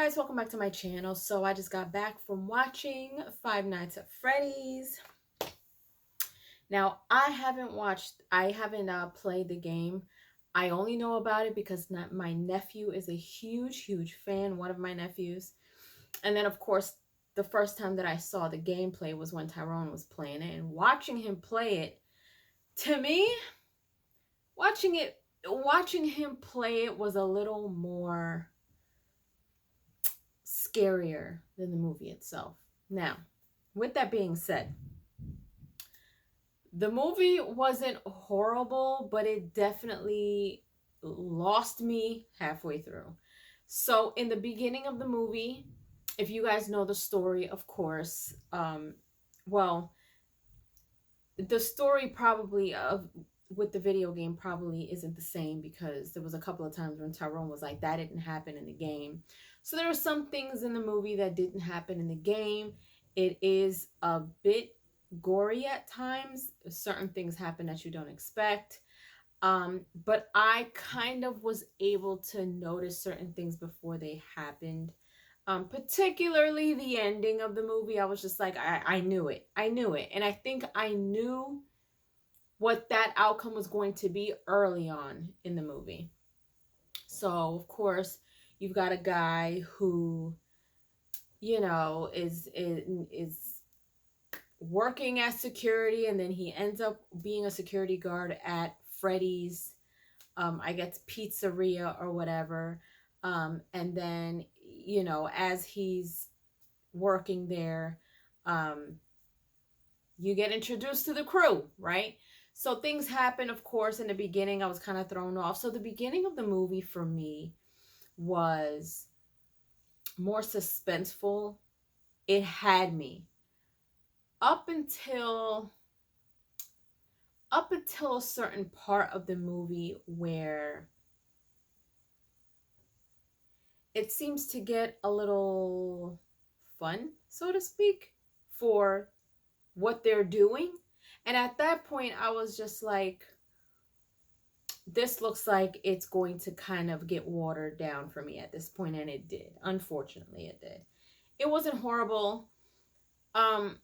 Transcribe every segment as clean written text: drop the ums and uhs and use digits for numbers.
guys, welcome back to my channel. So I just got back from watching Five Nights at Freddy's. Now I haven't played the game. I only know about it because my nephew is a huge fan, one of my nephews. And then of course, the first time that I saw the gameplay was when Tyrone was playing it, and watching him play it, to me, watching him play it was a little more scarier than the movie itself. Now, with that being said, the movie wasn't horrible, but it definitely lost me halfway through. So, in the beginning of the movie, if you guys know the story, of course, well, the story probably of with the video game probably isn't the same, because there was a couple of times when Tyrone was like, that didn't happen in the game. So there are some things in the movie that didn't happen in the game. It is a bit gory at times. Certain things happen that you don't expect. But I kind of was able to notice certain things before they happened. Particularly the ending of the movie. I was just like, I knew it. I knew it. And I think I knew what that outcome was going to be early on in the movie. So, of course, you've got a guy who, is working as security, and then he ends up being a security guard at Freddy's, I guess, pizzeria or whatever. And then, as he's working there, you get introduced to the crew, right? So things happen, of course. In the beginning, I was kind of thrown off. So the beginning of the movie for me was more suspenseful. It had me up until a certain part of the movie where it seems to get a little fun, so to speak, for what they're doing. And at that point, I was just like, this looks like it's going to kind of get watered down for me at this point, and it did. Unfortunately, it did. It wasn't horrible. The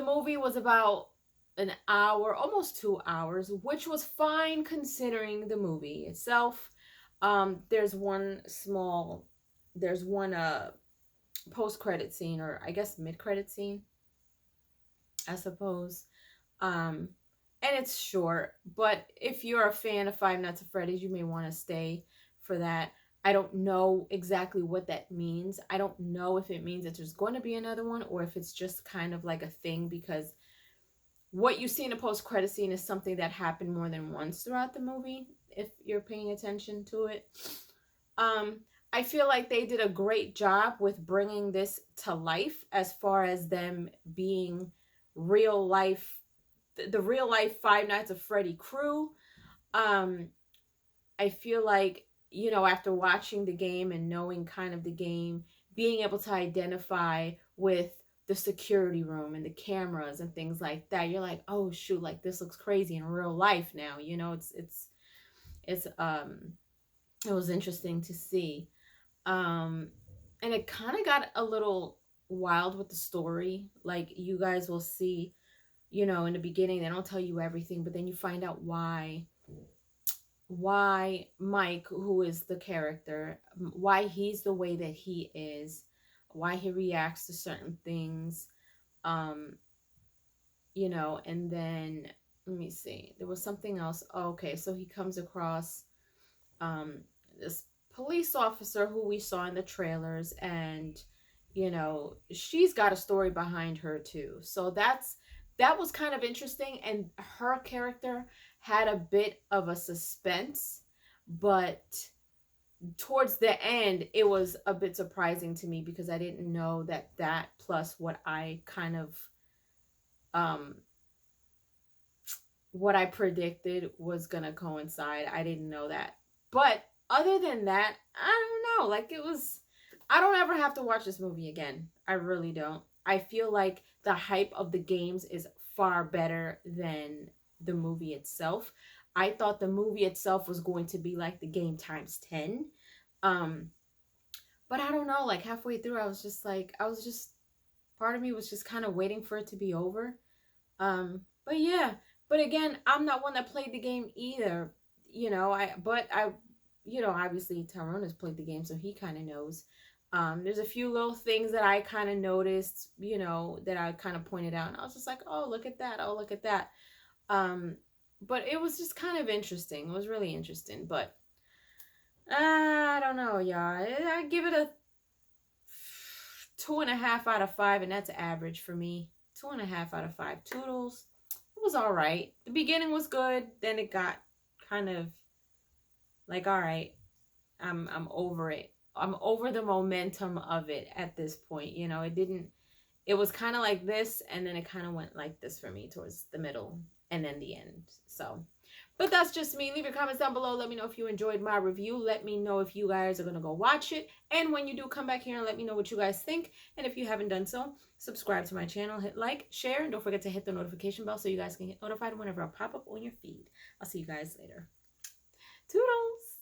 movie was about an hour, almost 2 hours, which was fine considering the movie itself. There's one post-credit scene, or I guess mid-credit scene, I suppose. And it's short, but if you're a fan of Five Nights at Freddy's, you may want to stay for that. I don't know exactly what that means. I don't know if it means that there's going to be another one, or if it's just kind of like a thing, because what you see in a post-credit scene is something that happened more than once throughout the movie, if you're paying attention to it. I feel like they did a great job with bringing this to life, as far as them being real life, the real life Five Nights at Freddy crew. I feel like, after watching the game and knowing kind of the game, being able to identify with the security room and the cameras and things like that, you're like, oh shoot, like this looks crazy in real life now. It was interesting to see. And it kind of got a little wild with the story. Like, you guys will see, in the beginning, they don't tell you everything, but then you find out why Mike, who is the character, why he's the way that he is, why he reacts to certain things. And then, let me see, there was something else. Oh, okay, so he comes across this police officer who we saw in the trailers, and she's got a story behind her too. So that was kind of interesting, and her character had a bit of a suspense, but towards the end, it was a bit surprising to me, because I didn't know that plus what I kind of what I predicted was gonna coincide. I didn't know that. But other than that, I don't know. Like, I don't ever have to watch this movie again. I really don't. I feel like the hype of the games is far better than the movie itself. I thought the movie itself was going to be like the game times 10. But I don't know, like halfway through, part of me was just kind of waiting for it to be over. But yeah, but again, I'm not one that played the game either. Obviously Tyrone has played the game, so he kind of knows. There's a few little things that I kind of noticed, that I kind of pointed out, and I was just like, oh, look at that. Oh, look at that. But it was just kind of interesting. It was really interesting, but I don't know, y'all. I give it a 2.5 out of 5, and that's average for me. 2.5 out of 5. Toodles. It was all right. The beginning was good. Then it got kind of like, all right, I'm over it. I'm over the momentum of it at this point. It was kind of like this, and then it kind of went like this for me towards the middle and then the end. So, but that's just me. Leave your comments down below. Let me know if you enjoyed my review. Let me know if you guys are going to go watch it. And when you do, come back here and let me know what you guys think. And if you haven't done so, subscribe to my channel, hit like, share, and don't forget to hit the notification bell so you guys can get notified whenever I pop up on your feed. I'll see you guys later. Toodles!